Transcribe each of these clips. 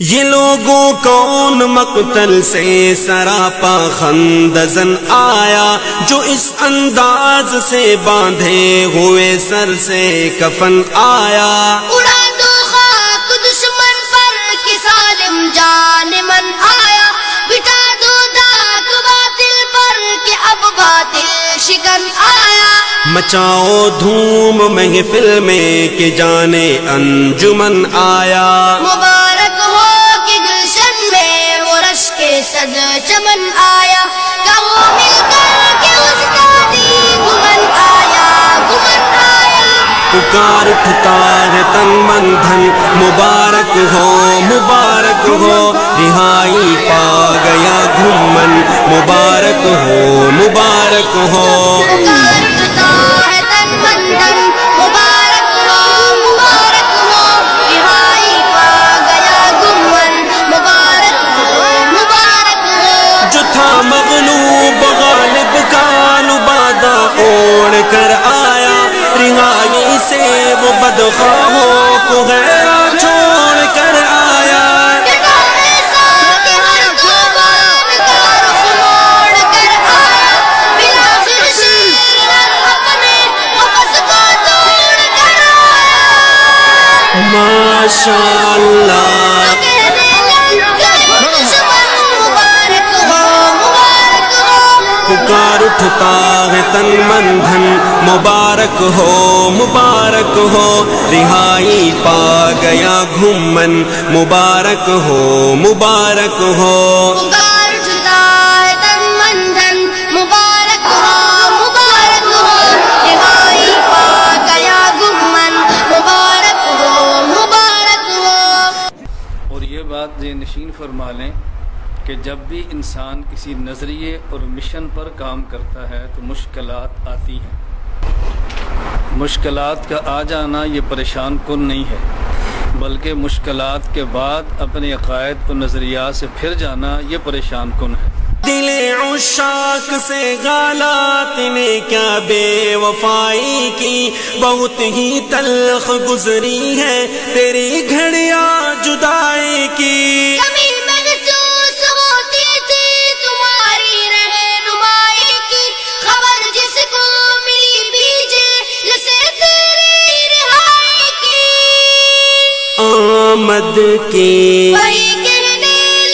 یہ لوگوں کون مقتل سے سراپا خندزن آیا، جو اس انداز سے باندھے ہوئے سر سے کفن آیا۔ اڑا دو خاک دشمن پر کہ ظالم جان من آیا، بٹا دو داغ باطل پر کہ اب باطل شکن آیا۔ مچاؤ دھوم محفل میں کہ جانے انجمن آیا۔ مبارک ہو کہ گلشن میں وہ رش کے صد چمن آیا، کہو مل کر کہ استادی گمن آیا، گمن آیا۔ پکار اٹھتا ہے تن من دھن، مبارک ہو مبارک ہو، رہائی پا گیا گھومن، مبارک ہو مبارک ہو۔ پکار اٹھتا ہے تن من دھن، مبارک ہو مبارک ہو، رہائی پا گیا گمن، مبارک ہو مبارک ہو۔ جو تھا مغلوب غالب کا لبادہ اوڑھ کر آیا، رہائی سے وہ بدخواہوں کو غیرہ چھوڑ کر آیا۔ ماشاء اللہ، پکار اٹھتا ہے تن من دھن، مبارک ہو مبارک ہو، رہائی پا گیا گھومن، مبارک ہو مبارک ہو۔ پکار اٹھتا ہے تن من دھن، مبارک ہو مبارک ہو، رہائی پا گیا گمن، مبارک ہو مبارک ہو۔ اور یہ بات ذہن نشین فرما لیں کہ جب بھی انسان کسی نظریے اور مشن پر کام کرتا ہے تو مشکلات آتی ہیں۔ مشکلات کا آ جانا یہ پریشان کن نہیں ہے، بلکہ مشکلات کے بعد اپنے عقائد و نظریات سے پھر جانا یہ پریشان کن ہے۔ دل عشاق سے غالات نے کیا بے وفائی کی، بہت ہی تلخ گزری ہے تیری گھڑیاں جدائی کی۔ کبھی محسوس ہوتی تھی تمہاری رہنمائی کی، خبر جس کو ملی بھیجے سے تیری رہائی کی، آمد کی وہی کہنے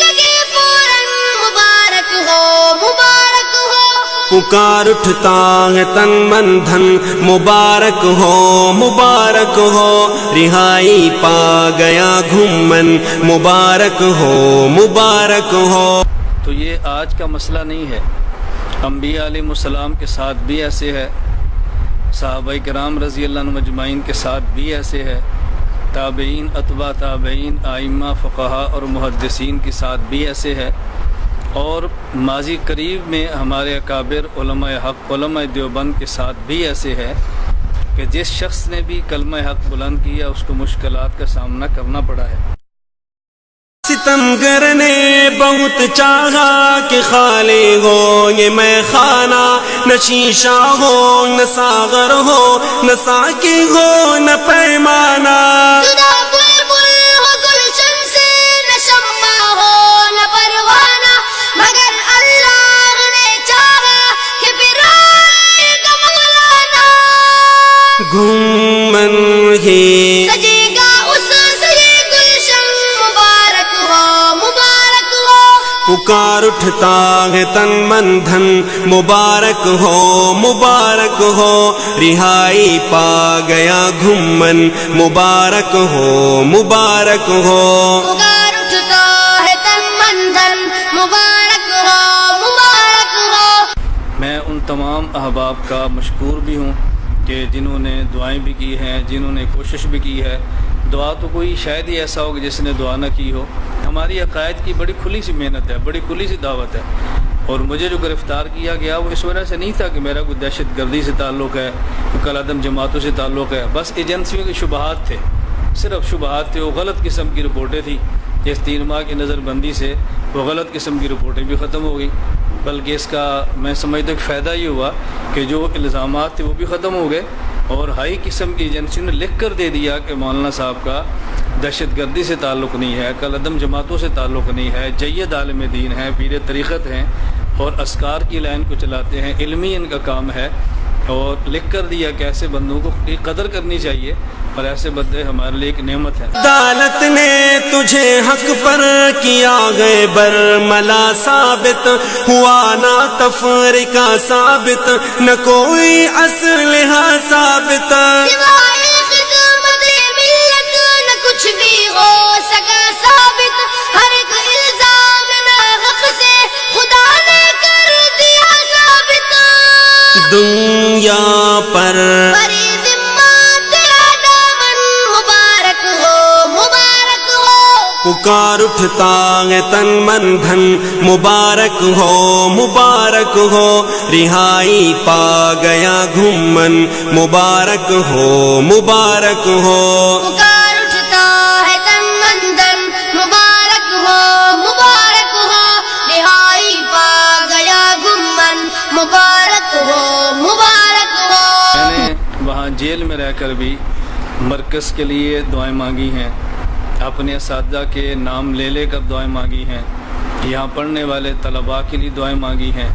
لگے فوراً مبارک ہو مبارک ہو۔ پکار اٹھتا ہے تن من دھن، مبارک ہو مبارک ہو، رہائی پا گیا گھومن، مبارک ہو مبارک ہو۔ تو یہ آج کا مسئلہ نہیں ہے، انبیاء علیہ السلام کے ساتھ بھی ایسے ہے، صحابہ کرام رضی اللہ عنہم اجمعین کے ساتھ بھی ایسے ہے، تابعین اتباع تابعین ائمہ فقہا اور محدثین کے ساتھ بھی ایسے ہے، اور ماضی قریب میں ہمارے اکابر علماء حق علماء دیوبند کے ساتھ بھی ایسے ہے کہ جس شخص نے بھی کلمہ حق بلند کیا اس کو مشکلات کا سامنا کرنا پڑا ہے۔ ستمگر نے بہت چاہا کہ خالی ہو یہ میں خانہ، نہ شیشہ ہو نہ ساغر ہو، نہ ساقی ہو نہ پیمانہ۔ جدا بلبل ہو گلشن سے، نہ شمع ہو نہ پروانہ، مگر اللہ نے چاہا کہ پھر آئے گا مولانا۔ گھومن ہی سجے گا اس سے یہ گلشن، مبارک ہو مبارک ہو۔ پکار اٹھتا ہے تن من دھن، مبارک ہو مبارک ہو، رہائی پا گیا گھومن، مبارک ہو مبارک ہو۔ پکار اٹھتا ہے تن من دھن، مبارک ہو مبارک ہو۔ میں ان تمام احباب کا مشکور بھی ہوں کہ جنہوں نے دعائیں بھی کی ہیں، جنہوں نے کوشش بھی کی ہے۔ دعا تو کوئی شاید ہی ایسا ہوگا جس نے دعا نہ کی ہو۔ ہماری عقائد کی بڑی کھلی سی محنت ہے، بڑی کھلی سی دعوت ہے، اور مجھے جو گرفتار کیا گیا وہ اس وجہ سے نہیں تھا کہ میرا کوئی دہشت گردی سے تعلق ہے، کوئی کل عدم جماعتوں سے تعلق ہے، بس ایجنسیوں کے شبہات تھے، صرف شبہات تھے۔ وہ غلط قسم کی رپورٹیں تھیں، جس 3 ماہ کی نظر بندی سے وہ غلط قسم کی رپورٹیں بھی ختم ہو گئی، بلکہ اس کا میں سمجھتا کہ فائدہ یہ ہوا کہ جو الزامات تھے وہ بھی ختم ہو گئے، اور ہائی قسم کی ایجنسیوں نے لکھ کر دے دیا کہ مولانا صاحب کا دہشت گردی سے تعلق نہیں ہے، کل عدم جماعتوں سے تعلق نہیں ہے، جید عالم دین ہے، پیر طریقت ہیں اور اسکار کی لائن کو چلاتے ہیں، علمی ان کا کام ہے، اور لکھ کر دیا کہ ایسے بندوں کو قدر کرنی چاہیے، اور ایسے بندے ہمارے لیے ایک نعمت ہے۔ عدالت نے تجھے حق پر کیا گئے برملا ثابت، ہوا نہ تفرقہ ثابت، نہ کوئی اسلحہ ثابت، سوائے خدمت ملت نہ کچھ بھی ہو سکا ثابت، ہر ایک الزام ناحق سے خدا نے کر دیا ثابت، دنیا پر بری ذمہ تیرا دامن مبارک ہو، مبارک ہو، پکار اٹھتا ہے تن من دھن، مبارک ہو مبارک ہو، رہائی پا گیا گھمن، مبارک ہو مبارک ہو، پکار اٹھتا ہے تن من دھن، مبارک ہو، مبارک ہو، رہائی پا گیا گمن، مبارک ہو، مبارک ہو۔ میں نے وہاں جیل میں رہ کر بھی مرکز کے لیے دعائیں مانگی ہیں، اپنے اساتذہ کے نام لے لے کر دعائیں مانگی ہیں، یہاں پڑھنے والے طلباء کے لیے دعائیں مانگی ہیں،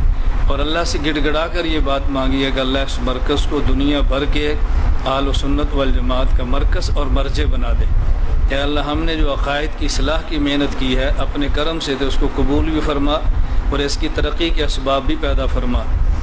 اور اللہ سے گڑ گڑا کر یہ بات مانگی ہے کہ اللہ اس مرکز کو دنیا بھر کے اہل و سنت والجماعت کا مرکز اور مرجع بنا دے۔ کہ اللہ ہم نے جو عقائد کی اصلاح کی محنت کی ہے اپنے کرم سے تو اس کو قبول بھی فرما، اور اس کی ترقی کے اسباب بھی پیدا فرما۔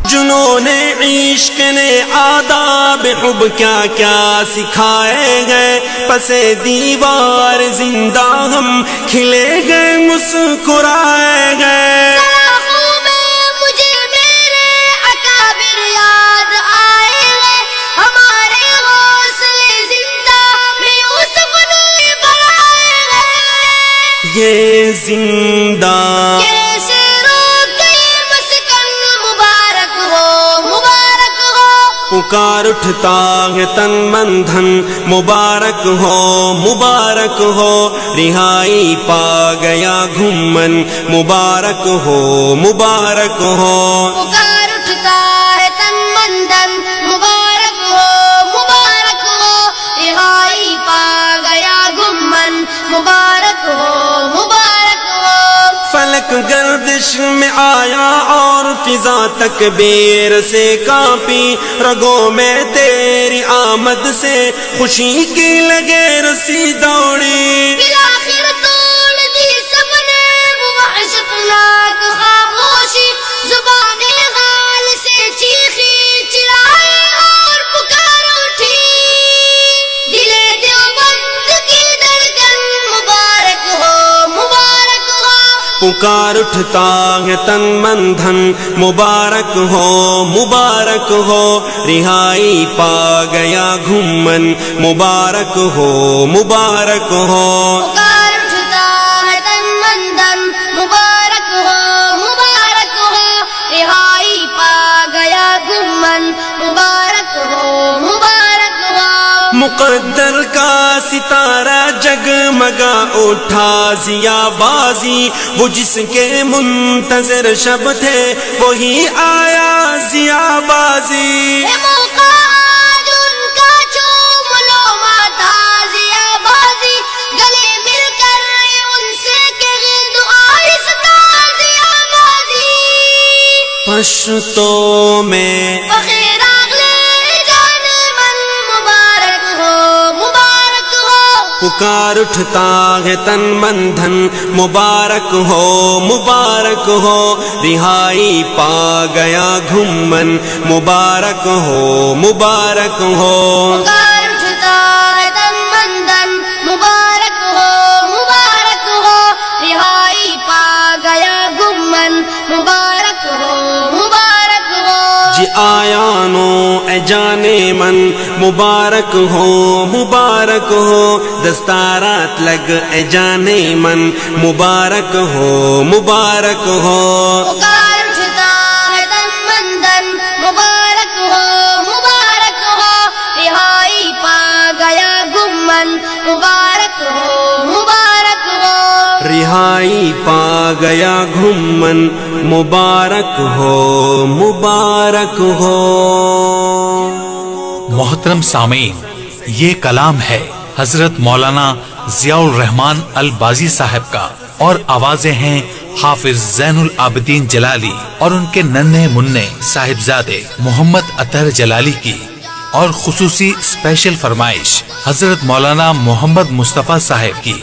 جنہوں نے عشق نے آداب حب کیا کیا سکھائے گئے، پسے دیوار زندہ ہم کھلے گئے مسکرائے گئے، سلاخوں میں مجھے میرے اکابر یاد آئے گئے، ہمارے حوصلے زندہ میں یوسف نے بڑھائے گئے، یہ زندہ کیسے روکے مسکن مبارک ہو، مبارک ہو، پکار اٹھتا ہے تن من دھن، مبارک ہو مبارک ہو، رہائی پا گیا گھمن، مبارک ہو مبارک ہو، پکار اٹھتا ہے تن من دھن، مبارک ہو، مبارک ہو، رہائی پا گیا گمن، مبارک ہو، مبارک ہو، فلک گردش میں آیا اور فضا تکبیر سے کانپی، رگوں میں تیری آمد سے خوشی کی لگے رسی دوڑی، بالآخر توڑ دی سب نے وہ وحشتناک خاموشی، زبان غال سے چیخی چلائے اور پکار اٹھی، دل دیوبند کی دھڑکن مبارک ہو، مبارک ہو، پکار اٹھتا ہے تن من دھن، مبارک ہو مبارک ہو، رہائی پا گیا گھمن، مبارک ہو مبارک ہو، پکار اٹھتا ہے تن من دھن، مبارک ہو، مبارک ہو، رہائی پا گیا گمن، مبارک ہو، مبارک ہو، مقدر کا ستارہ جگمگا اٹھا ضیا بازی، وہ جس کے منتظر شب تھے وہی آیا ضیا بازی، یہ موقع آج ان کا چوم لو ماتا ضیا بازی، گلے مل کر ان سے کہ دعا استا ضیا بازی، پشتوں میں بخیر اگلے جانے من، مبارک ہو، مبارک ہو، پکار اٹھتا ہے تن من دھن، مبارک ہو مبارک ہو، رہائی پا گیا گھمن، مبارک ہو مبارک ہو، پکار اٹھتا ہے تن من دھن، مبارک ہو، مبارک ہو، رہائی پا گیا گمن، مبارک ہو، مبارک ہو، جی آیانو اے جانے من، مبارک ہو مبارک ہو، دستارات لگ اے جانے من، مبارک ہو مبارک ہو، پکار اٹھتا ہے تن من دھن، مبارک ہو، مبارک ہو، رہائی پا گیا گمن، مبارک ہو، مبارک ہو، رہائی پا گیا گھمن، مبارک ہو مبارک ہو۔ محترم سامعین، یہ کلام ہے حضرت مولانا ضیاء الرحمان البازی صاحب کا، اور آوازیں ہیں حافظ زین العابدین جلالی اور ان کے ننھے مننے صاحبزادے محمد اطہر جلالی کی، اور خصوصی اسپیشل فرمائش حضرت مولانا محمد مصطفیٰ صاحب کی۔